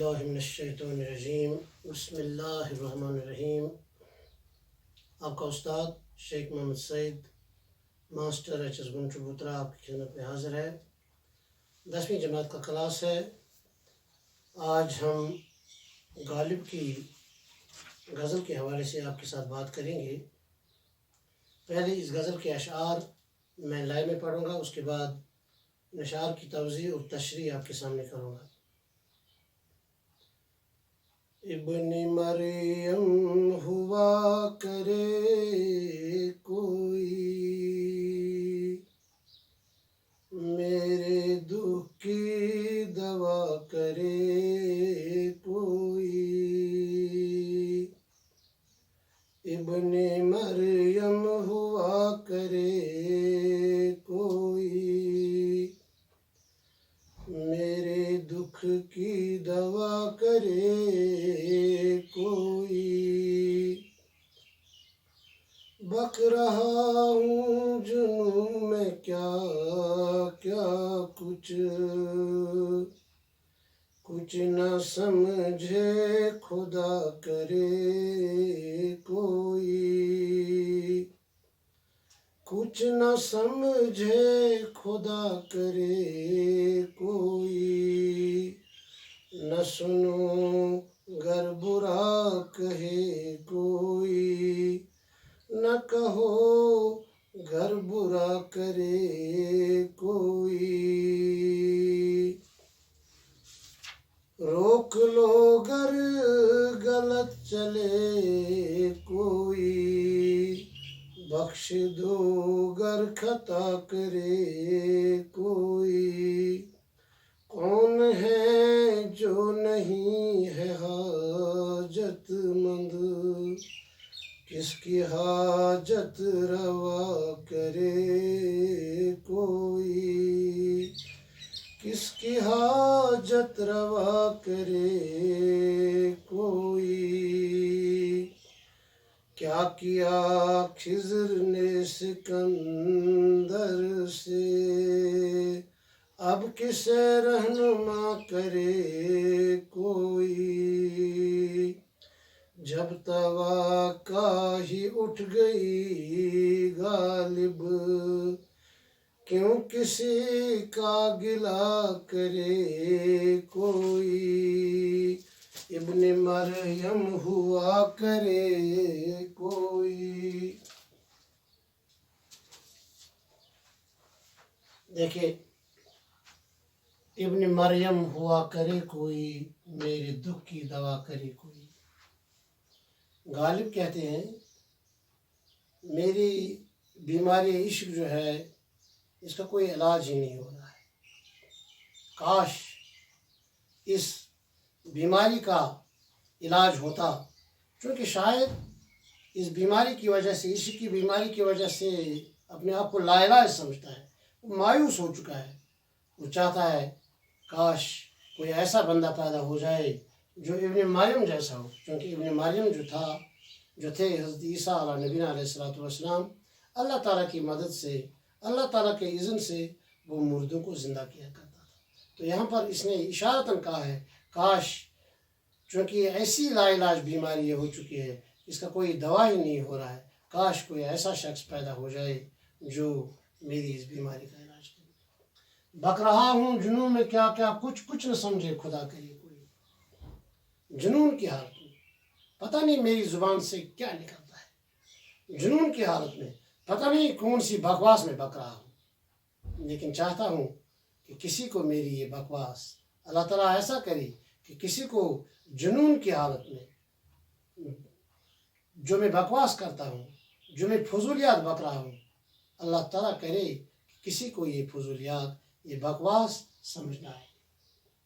باللہ من الشیطان الرجیم بسم اللہ الرحمن الرحیم۔ آپ کا استاد شیخ محمد سعید ماسٹر ایچ ایس گن چبوترا آپ کی خدمت میں حاضر ہے۔ 10ویں جماعت کا کلاس ہے۔ آج ہم غالب کی غزل کے حوالے سے آپ کے ساتھ بات کریں گے۔ پہلے اس غزل کے اشعار میں لائن میں پڑھوں گا، اس کے بعد اشعار کی توضیح اور تشریح آپ کے سامنے کروں گا۔ ابن مریم ہوا کرے کوئی، میرے دکھ کی دوا کرے کوئی۔ ابن مریم ہوا کرے کوئی، میرے دکھ کی دوا کرے کوئی۔ بک رہا ہوں جنوں میں کیا کیا کچھ نہ سمجھے خدا کرے کوئی۔ کچھ نہ سمجھے خدا کرے کوئی۔ نہ سنو گر برا کہے کوئی، نہ کہو گر برا کرے کوئی۔ روک لو گر غلط چلے کوئی، بخش دو گر خطا کرے کوئی۔ کون ہے جو نہیں ہے حاجت مند، کس کی حاجت روا کرے کوئی۔ کس کی حاجت روا کرے کوئی۔ کیا خضر نے سکندر سے، اب کسے رہنما کرے کوئی۔ جب توقع ہی اٹھ گئی غالب، کیوں کسی کا گلہ کرے کوئی۔ ابن مریم ہوا کرے کوئی۔ دیکھیں، ابن مریم ہوا کرے کوئی، میرے دکھ کی دوا کرے کوئی۔ غالب کہتے ہیں میری بیماری عشق جو ہے اس کا کوئی علاج ہی نہیں ہو رہا ہے۔ کاش اس بیماری کا علاج ہوتا، چونکہ شاید اس بیماری کی وجہ سے، عشق کی بیماری کی وجہ سے اپنے آپ کو لا علاج سمجھتا ہے، وہ مایوس ہو چکا ہے۔ وہ چاہتا ہے کاش کوئی ایسا بندہ پیدا ہو جائے جو ابن مریم جیسا ہو، کیونکہ ابن مریم جو تھے حضرت عیسیٰ علیہ نبینا علیہ السلام، اللہ تعالیٰ کی مدد سے، اللہ تعالیٰ کے اذن سے وہ مردوں کو زندہ کیا کرتا تھا۔ تو یہاں پر اس نے اشارتاً کہا ہے کاش، چونکہ ایسی لا علاج بیماری ہو چکی ہے، اس کا کوئی دوا ہی نہیں ہو رہا ہے، کاش کوئی ایسا شخص پیدا ہو جائے جو میری اس بیماری کا علاج کرے۔ بک رہا ہوں جنوں میں کیا کیا کچھ نہ سمجھے خدا کرے کوئی۔ جنون کی حالت میں پتہ نہیں میری زبان سے کیا نکلتا ہے، جنون کی حالت میں پتہ نہیں کون سی بکواس میں بک رہا ہوں، لیکن چاہتا ہوں کہ کسی کو میری یہ بکواس اللہ تعالیٰ ایسا کرے کہ کسی کو جنون کی حالت میں جو میں بکواس کرتا ہوں، جو میں فضولیات بک رہا ہوں، اللہ تعالیٰ کرے کہ کسی کو یہ فضولیات، یہ بکواس سمجھ نہ آئے،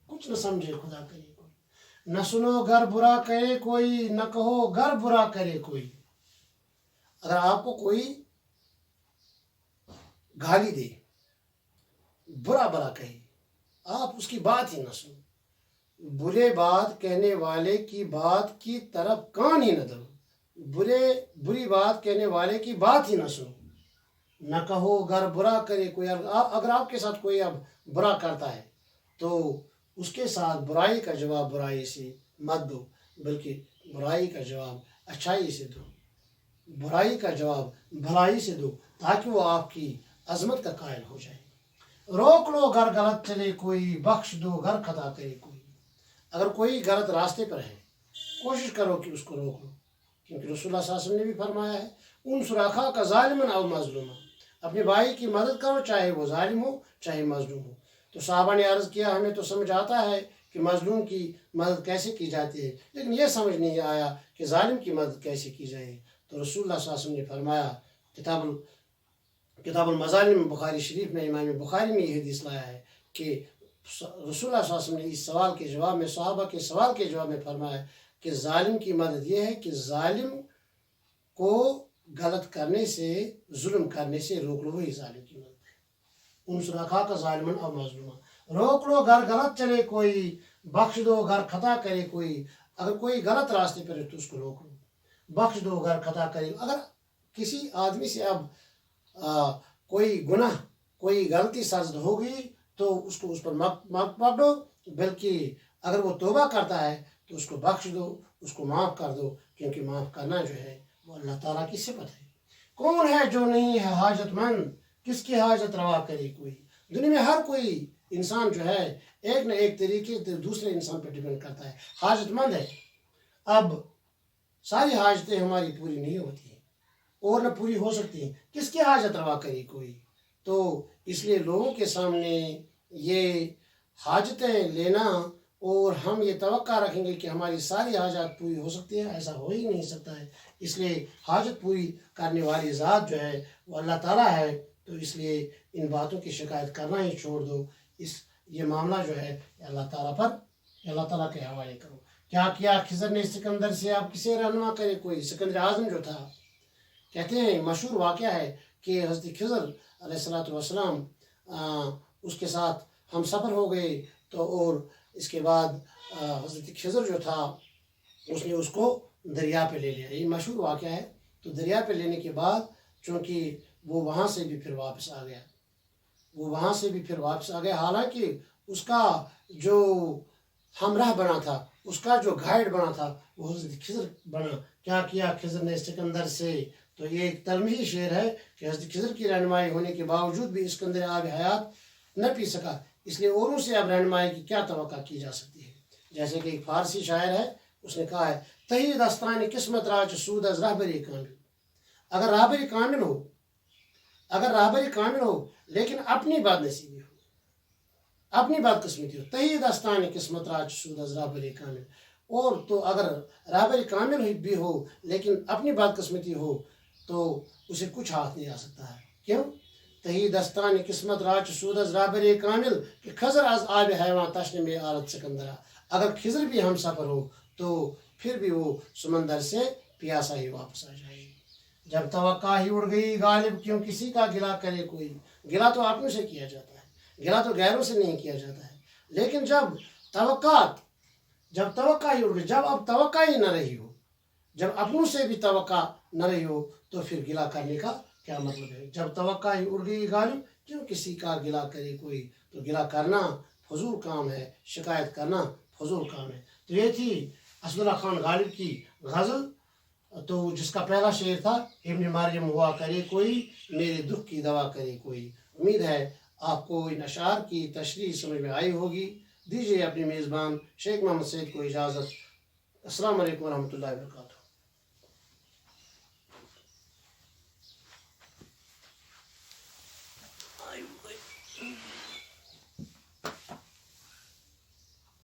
کچھ نہ سمجھے خدا کرے کوئی۔ نہ سنو گر برا کرے کوئی، نہ کہو گر برا کرے کوئی۔ اگر آپ کو کوئی گالی دے، برا کہے، آپ اس کی بات ہی نہ سنو۔ برے بات کہنے والے کی بات کی طرف کان ہی نہ دو، بری بات کہنے والے کی بات ہی نہ سنو۔ نہ کہو گر برا کرے کوئی، اگر آپ کے ساتھ کوئی اب برا کرتا ہے تو اس کے ساتھ برائی کا جواب برائی سے مت دو، بلکہ برائی کا جواب اچھائی سے دو، برائی کا جواب بھلائی سے دو، تاکہ وہ آپ کی عظمت کا قائل ہو جائے۔ روک لو گر غلط چلے کوئی، بخش دو گر خطا کرے کوئی۔ اگر کوئی غلط راستے پر ہے، کوشش کرو کہ اس کو روک لو، کیونکہ رسول اللہ صلی اللہ علیہ وسلم نے بھی فرمایا ہے انصر اخاک ظالما او مظلوما، اپنے بھائی کی مدد کرو چاہے وہ ظالم ہو چاہے مظلوم ہو۔ تو صحابہ نے عرض کیا ہمیں تو سمجھ آتا ہے کہ مظلوم کی مدد کیسے کی جاتی ہے، لیکن یہ سمجھ نہیں آیا کہ ظالم کی مدد کیسے کی جائے۔ تو رسول اللہ صلی اللہ علیہ وسلم نے فرمایا، کتاب المظالم بخاری شریف میں، امام بخاری میں یہ حدیث لایا ہے کہ رسول اللہ صلی اللہ علیہ وسلم نے اس سوال کے جواب میں، صحابہ کے سوال کے جواب میں فرمایا کہ ظالم کی مدد یہ ہے کہ ظالم کو غلط کرنے سے، ظلم کرنے سے روک لو، وہی ظالم کی مدد ہے۔ انصر اخاک ظالما او مظلوما، روک لو گر غلط چلے کوئی، بخش دو گر خطا کرے کوئی۔ اگر کوئی غلط راستے پر ہے تو اس کو روک لو، بخش دو گر خطا کرے۔ اگر کسی آدمی سے اب کوئی گناہ، کوئی غلطی سرزد ہو گئی تو اس کو اس پر مت پکڑو، بلکہ اگر وہ توبہ کرتا ہے تو اس کو بخش دو، اس کو معاف کر دو، کیونکہ معاف کرنا جو ہے وہ اللہ تعالیٰ کی صفت ہے۔ کون ہے جو نہیں ہے حاجت مند، کس کی حاجت روا کرے کوئی۔ دنیا میں ہر کوئی انسان جو ہے ایک نہ ایک طریقے سے دوسرے انسان پر ڈیپینڈ کرتا ہے، حاجت مند ہے۔ اب ساری حاجتیں ہماری پوری نہیں ہوتی ہیں اور نہ پوری ہو سکتی ہیں، کس کی حاجت روا کرے کوئی۔ تو اس لیے لوگوں کے سامنے یہ حاجتیں لینا اور ہم یہ توقع رکھیں گے کہ ہماری ساری حاجات پوری ہو سکتی ہے، ایسا ہو ہی نہیں سکتا ہے۔ اس لیے حاجت پوری کرنے والی ذات جو ہے وہ اللہ تعالیٰ ہے۔ تو اس لیے ان باتوں کی شکایت کرنا ہی چھوڑ دو، یہ معاملہ جو ہے اللہ تعالیٰ کے حوالے کرو۔ کیا خضر نے سکندر سے، آپ کسے رہنما کرے کوئی۔ سکندر اعظم جو تھا، کہتے ہیں مشہور واقعہ ہے کہ حضرت خضر علیہ السلام اس کے ساتھ ہم سفر ہو گئے، تو اور اس کے بعد حضرت خضر جو تھا اس نے اس کو دریا پہ لے لیا، یہ مشہور واقعہ ہے۔ تو دریا پہ لینے کے بعد چونکہ وہ وہاں سے بھی پھر واپس آ گیا، حالانکہ اس کا جو ہمراہ بنا تھا، اس کا جو گائیڈ بنا تھا وہ حضرت خضر بنا۔ کیا خضر نے سکندر سے، تو یہ ایک تلمیحی شعر ہے کہ حضرت خضر کی رہنمائی ہونے کے باوجود بھی اسکندر آب حیات نہ پی سکا، اس لیے اوروں سے اب رہنمائی کی کیا توقع کی جا سکتی ہے۔ جیسے کہ ایک فارسی شاعر ہے، اس نے کہا ہے تہی دستان قسمت راج سود از رہبری کامل۔ اگر رہبری کامل ہو لیکن اپنی بد نصیبی ہو، اپنی بدقسمتی ہو، تہی دستان قسمت راج سود از رہبری کامل، اور تو اگر رہبری کامل بھی ہو لیکن اپنی بدقسمتی ہو تو اسے کچھ ہاتھ نہیں آ سکتا ہے۔ کیوں؟ تہی دستان قسمت راج سود از رہبری کامل کہ خضر از آب حیوان تشنہ میں آرد سکندرا۔ اگر خضر بھی ہم سفر ہو تو پھر بھی وہ سمندر سے پیاسا ہی واپس آ جائے۔ جب توقع ہی اڑ گئی غالب کیوں کسی کا گلہ کرے کوئی۔ گلہ تو اپنوں سے کیا جاتا ہے، گلہ تو غیروں سے نہیں کیا جاتا ہے، لیکن جب توقع ہی اڑ گئی، جب اب توقع ہی نہ رہی ہو، جب اپنوں سے بھی توقع نہ رہی ہو تو پھر گلہ کرنے کا کیا مطلب ہے۔ جب توقع ہی اڑ گئی غالب کیوں کسی کا گلہ کرے کوئی، تو گلہ کرنا فضول کام ہے، شکایت کرنا فضول کام ہے۔ تو یہ تھی اسد اللہ خان غالب کی غزل، تو جس کا پہلا شعر تھا ابن مریم ہوا کرے کوئی، میرے دکھ کی دوا کرے کوئی۔ امید ہے آپ کو ان اشعار کی تشریح سمجھ میں آئی ہوگی۔ دیجیے اپنے میزبان شیخ محمد سعید کو اجازت۔ السلام علیکم ورحمۃ اللہ وبرکاتہ۔